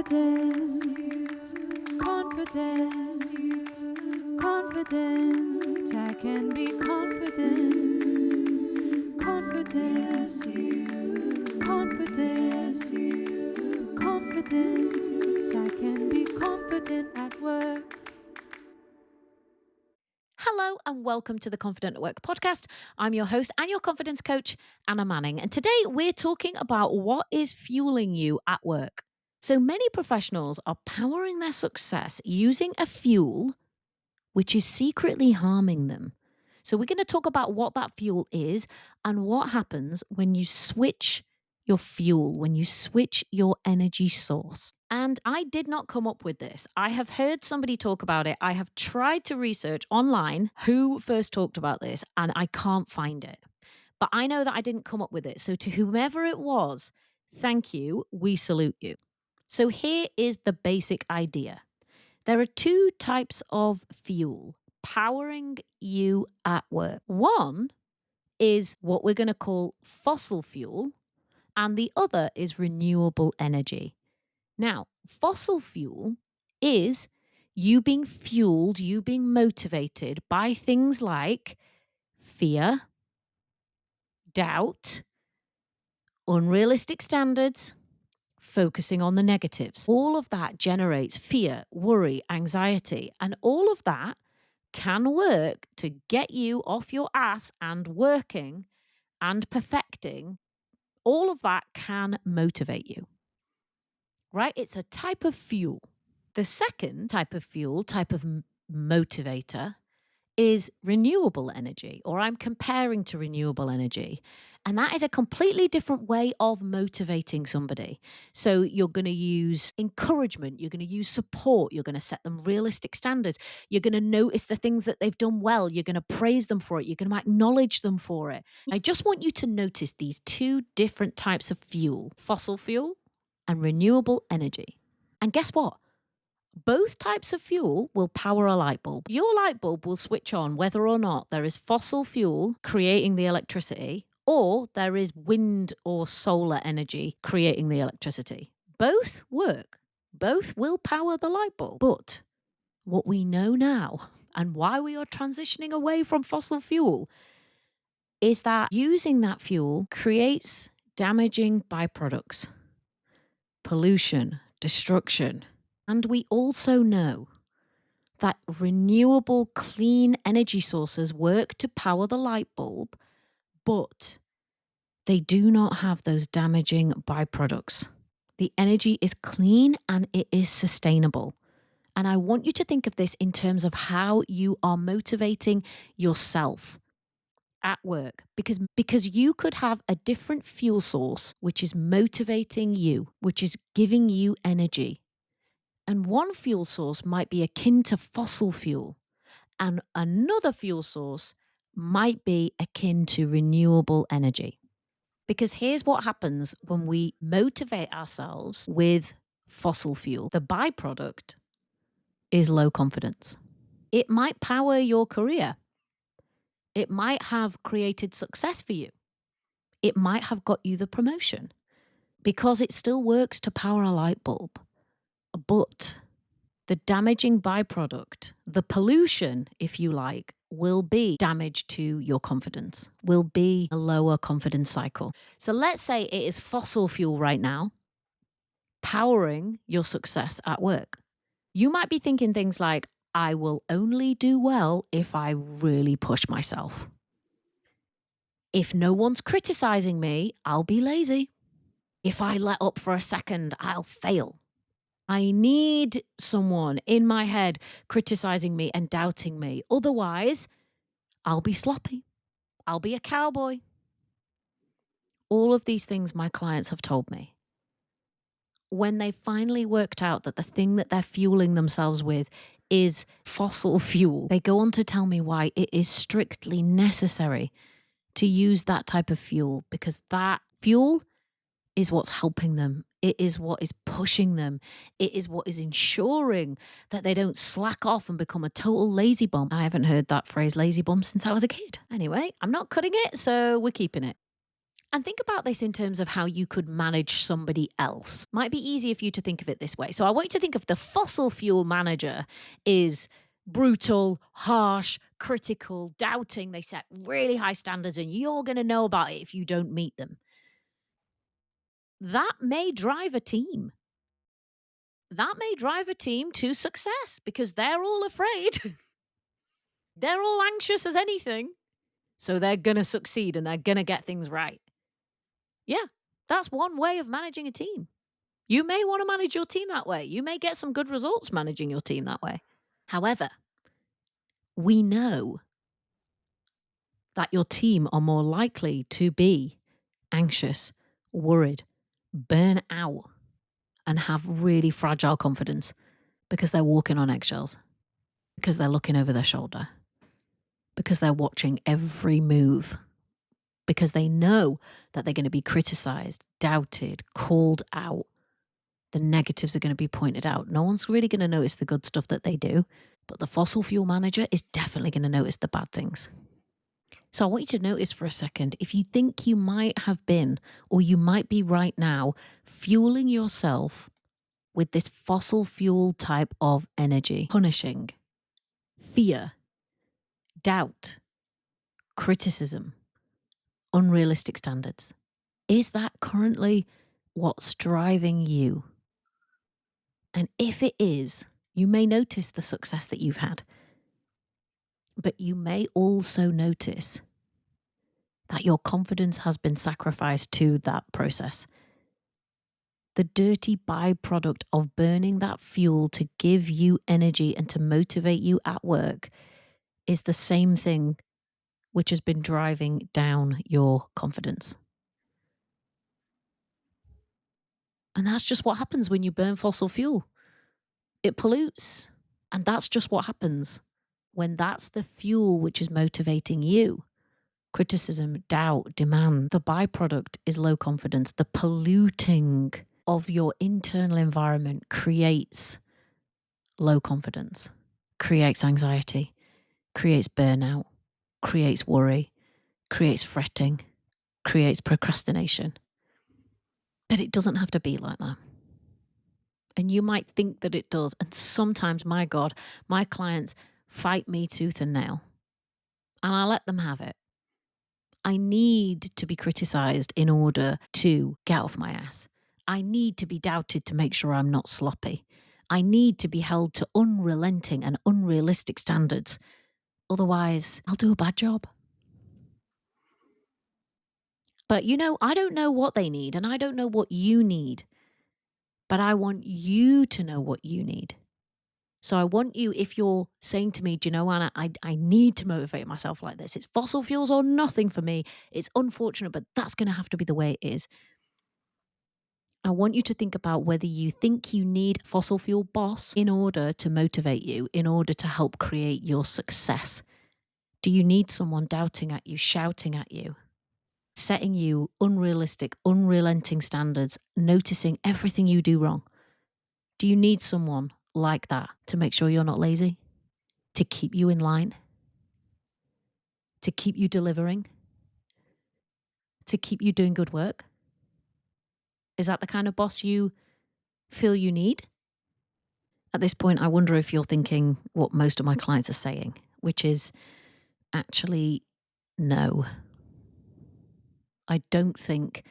Confident, confident, confident. I can be confident, confident, confident, confident. I can be confident at work. Hello and welcome to the Confident at Work podcast. I'm your host and your confidence coach, Anna Manning. And today we're talking about what is fueling you at work. So many professionals are powering their success using a fuel which is secretly harming them. So we're going to talk about what that fuel is and what happens when you switch your fuel, when you switch your energy source. And I did not come up with this. I have heard somebody talk about it. I have tried to research online who first talked about this, and I can't find it. But I know that I didn't come up with it. So to whomever it was, thank you. We salute you. So here is the basic idea. There are two types of fuel powering you at work. One is what we're going to call fossil fuel, and the other is renewable energy. Now, fossil fuel is you being fueled, you being motivated by things like fear, doubt, unrealistic standards, focusing on the negatives. All of that generates fear, worry, anxiety, and all of that can work to get you off your ass and working and perfecting. All of that can motivate you, right? It's a type of fuel. The second type of fuel, type of motivator, is renewable energy, or I'm comparing to renewable energy. And that is a completely different way of motivating somebody. So you're going to use encouragement, you're going to use support, you're going to set them realistic standards, you're going to notice the things that they've done well, you're going to praise them for it, you're going to acknowledge them for it. I just want you to notice these two different types of fuel, fossil fuel and renewable energy. And guess what? Both types of fuel will power a light bulb. Your light bulb will switch on whether or not there is fossil fuel creating the electricity or there is wind or solar energy creating the electricity. Both work. Both will power the light bulb. But what we know now and why we are transitioning away from fossil fuel is that using that fuel creates damaging byproducts, pollution, destruction. And we also know that renewable clean energy sources work to power the light bulb, but they do not have those damaging byproducts. The energy is clean and it is sustainable. And I want you to think of this in terms of how you are motivating yourself at work, because you could have a different fuel source which is motivating you, which is giving you energy. And one fuel source might be akin to fossil fuel, and another fuel source might be akin to renewable energy. Because here's what happens when we motivate ourselves with fossil fuel. The byproduct is low confidence. It might power your career. It might have created success for you. It might have got you the promotion because it still works to power a light bulb. But the damaging byproduct, the pollution, if you like, will be damage to your confidence, will be a lower confidence cycle. So let's say it is fossil fuel right now, powering your success at work. You might be thinking things like, I will only do well if I really push myself. If no one's criticizing me, I'll be lazy. If I let up for a second, I'll fail. I need someone in my head criticizing me and doubting me. Otherwise, I'll be sloppy. I'll be a cowboy. All of these things my clients have told me. When they finally worked out that the thing that they're fueling themselves with is fossil fuel, they go on to tell me why it is strictly necessary to use that type of fuel, because that fuel is what's helping them. It is what is pushing them. It is what is ensuring that they don't slack off and become a total lazy bum. I haven't heard that phrase lazy bum since I was a kid. Anyway, I'm not cutting it, so we're keeping it. And think about this in terms of how you could manage somebody else. Might be easier for you to think of it this way. So I want you to think of the fossil fuel manager is brutal, harsh, critical, doubting. They set really high standards and you're going to know about it if you don't meet them. That may drive a team. That may drive a team to success because they're all afraid. They're all anxious as anything. So they're going to succeed and they're going to get things right. Yeah, that's one way of managing a team. You may want to manage your team that way. You may get some good results managing your team that way. However, we know that your team are more likely to be anxious, worried, burn out, and have really fragile confidence because they're walking on eggshells, because they're looking over their shoulder, because they're watching every move, because they know that they're going to be criticized, doubted, called out. The negatives are going to be pointed out. No one's really going to notice the good stuff that they do, but the fossil fuel manager is definitely going to notice the bad things. So I want you to notice for a second, if you think you might have been, or you might be right now, fueling yourself with this fossil fuel type of energy, punishing, fear, doubt, criticism, unrealistic standards. Is that currently what's driving you? And if it is, you may notice the success that you've had, but you may also notice that your confidence has been sacrificed to that process. The dirty byproduct of burning that fuel to give you energy and to motivate you at work is the same thing which has been driving down your confidence. And that's just what happens when you burn fossil fuel. It pollutes. And that's just what happens when that's the fuel which is motivating you. Criticism, doubt, demand. The byproduct is low confidence. The polluting of your internal environment creates low confidence, creates anxiety, creates burnout, creates worry, creates fretting, creates procrastination. But it doesn't have to be like that. And you might think that it does. And sometimes, my God, my clients fight me tooth and nail. And I let them have it. I need to be criticized in order to get off my ass. I need to be doubted to make sure I'm not sloppy. I need to be held to unrelenting and unrealistic standards. Otherwise, I'll do a bad job. But I don't know what they need and I don't know what you need. But I want you to know what you need. So I want you, if you're saying to me, do you know, Anna, I need to motivate myself like this. It's fossil fuels or nothing for me. It's unfortunate, but that's going to have to be the way it is. I want you to think about whether you think you need a fossil fuel boss in order to motivate you, in order to help create your success. Do you need someone doubting at you, shouting at you, setting you unrealistic, unrelenting standards, noticing everything you do wrong? Do you need someone like that to make sure you're not lazy, to keep you in line, to keep you delivering, to keep you doing good work? Is that the kind of boss you feel you need? At this point, I wonder if you're thinking what most of my clients are saying, which is actually, no. I don't think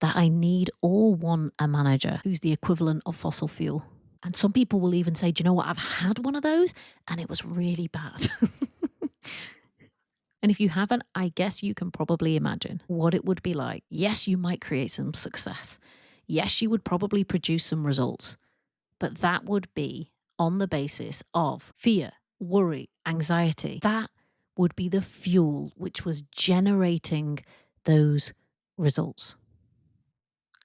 that I need or want a manager who's the equivalent of fossil fuel. And some people will even say, do you know what? I've had one of those and it was really bad. And if you haven't, I guess you can probably imagine what it would be like. Yes, you might create some success. Yes, you would probably produce some results. But that would be on the basis of fear, worry, anxiety. That would be the fuel which was generating those results.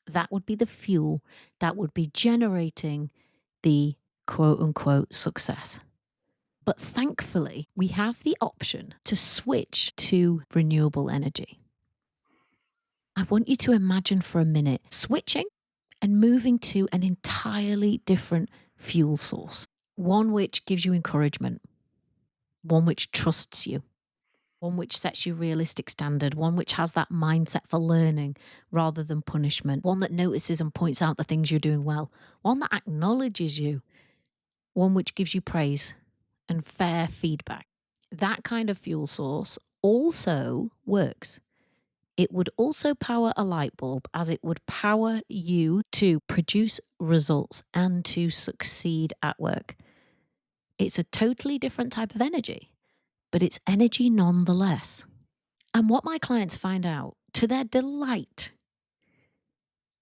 That would be the fuel that would be generating the quote unquote success. But thankfully, we have the option to switch to renewable energy. I want you to imagine for a minute switching and moving to an entirely different fuel source, one which gives you encouragement, one which trusts you, one which sets you realistic standard, one which has that mindset for learning rather than punishment, one that notices and points out the things you're doing well, one that acknowledges you, one which gives you praise and fair feedback. That kind of fuel source also works. It would also power a light bulb, as it would power you to produce results and to succeed at work. It's a totally different type of energy, but it's energy nonetheless. And what my clients find out, to their delight,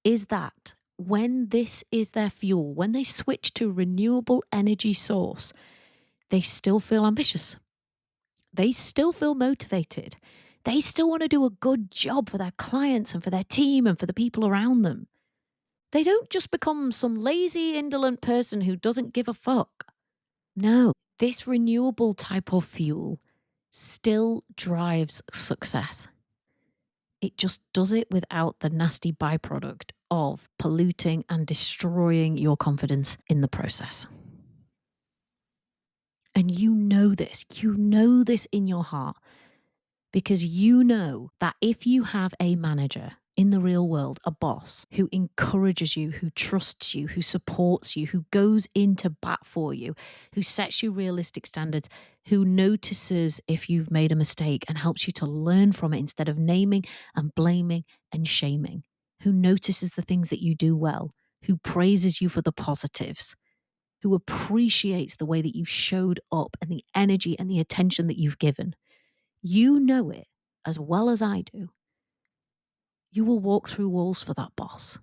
is that when this is their fuel, when they switch to renewable energy source, they still feel ambitious. They still feel motivated. They still want to do a good job for their clients and for their team and for the people around them. They don't just become some lazy, indolent person who doesn't give a fuck. No, this renewable type of fuel still drives success. It just does it without the nasty byproduct of polluting and destroying your confidence in the process. And you know this in your heart, because you know that if you have a manager in the real world, a boss who encourages you, who trusts you, who supports you, who goes into bat for you, who sets you realistic standards, who notices if you've made a mistake and helps you to learn from it instead of naming and blaming and shaming, who notices the things that you do well, who praises you for the positives, who appreciates the way that you've showed up and the energy and the attention that you've given. You know it as well as I do. You will walk through walls for that boss.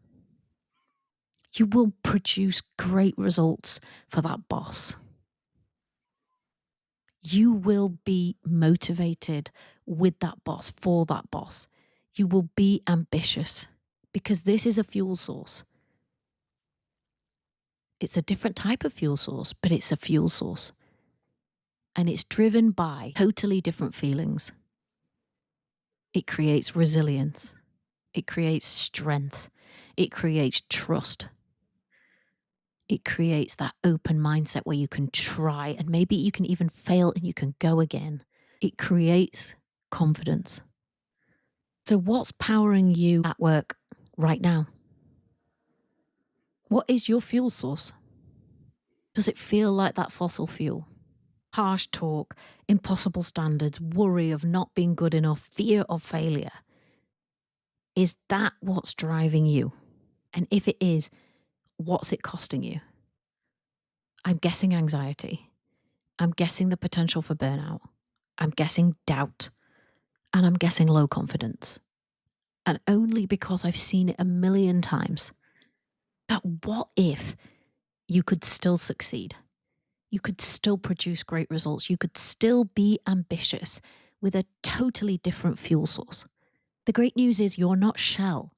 You will produce great results for that boss. You will be motivated with that boss, for that boss. You will be ambitious, because this is a fuel source. It's a different type of fuel source, but it's a fuel source. And it's driven by totally different feelings. It creates resilience. It creates strength. It creates trust. It creates that open mindset where you can try, and maybe you can even fail and you can go again. It creates confidence. So what's powering you at work right now? What is your fuel source? Does it feel like that fossil fuel? Harsh talk, impossible standards, worry of not being good enough, fear of failure. Is that what's driving you? And if it is, what's it costing you? I'm guessing anxiety. I'm guessing the potential for burnout. I'm guessing doubt. And I'm guessing low confidence. And only because I've seen it a million times. But what if you could still succeed? You could still produce great results. You could still be ambitious with a totally different fuel source. The great news is you're not Shell.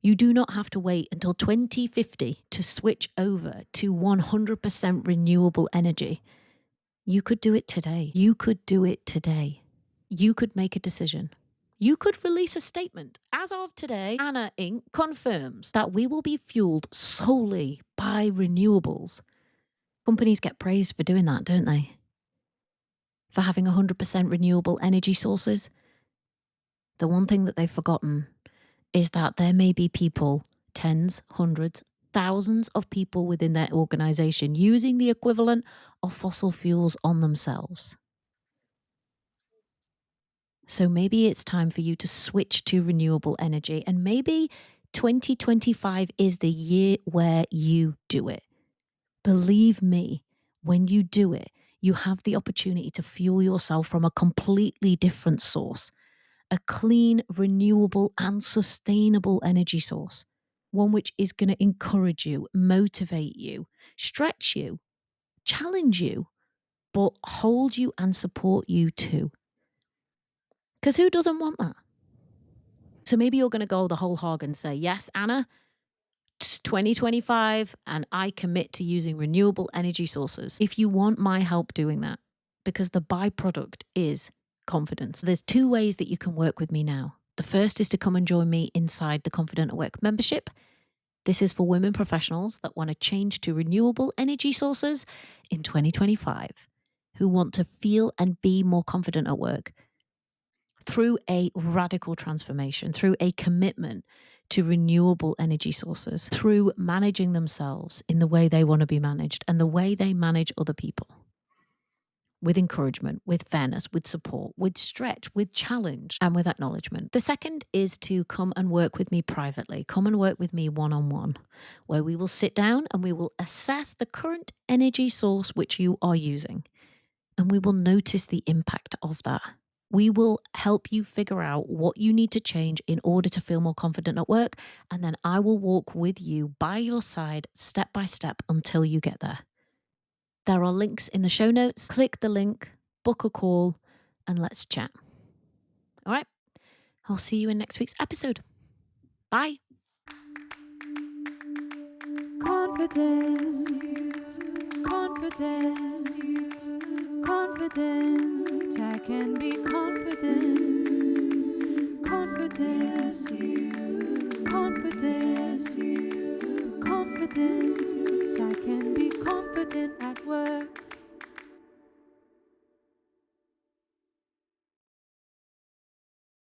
You do not have to wait until 2050 to switch over to 100% renewable energy. You could do it today. You could do it today. You could make a decision. You could release a statement. As of today, Anna Inc. confirms that we will be fueled solely by renewables. Companies get praised for doing that, don't they? For having 100% renewable energy sources. The one thing that they've forgotten is that there may be people, tens, hundreds, thousands of people within their organization using the equivalent of fossil fuels on themselves. So maybe it's time for you to switch to renewable energy, and maybe 2025 is the year where you do it. Believe me, when you do it, you have the opportunity to fuel yourself from a completely different source, a clean, renewable and sustainable energy source, one which is going to encourage you, motivate you, stretch you, challenge you, but hold you and support you too. Because who doesn't want that? So maybe you're going to go the whole hog and say, yes, Anna, it's 2025 and I commit to using renewable energy sources. If you want my help doing that, because the byproduct is confidence. There's two ways that you can work with me now. The first is to come and join me inside the Confident at Work membership. This is for women professionals that want to change to renewable energy sources in 2025, who want to feel and be more confident at work, through a radical transformation, through a commitment to renewable energy sources, through managing themselves in the way they want to be managed and the way they manage other people. With encouragement, with fairness, with support, with stretch, with challenge, and with acknowledgement. The second is to come and work with me privately. Come and work with me one-on-one, where we will sit down and we will assess the current energy source which you are using. And we will notice the impact of that. We will help you figure out what you need to change in order to feel more confident at work. And then I will walk with you by your side, step by step, until you get there. There are links in the show notes. Click the link, book a call, and let's chat. All right. I'll see you in next week's episode. Bye. Confident, confident, confident. I can be confident, confident, confident, confident. I can be confident at work.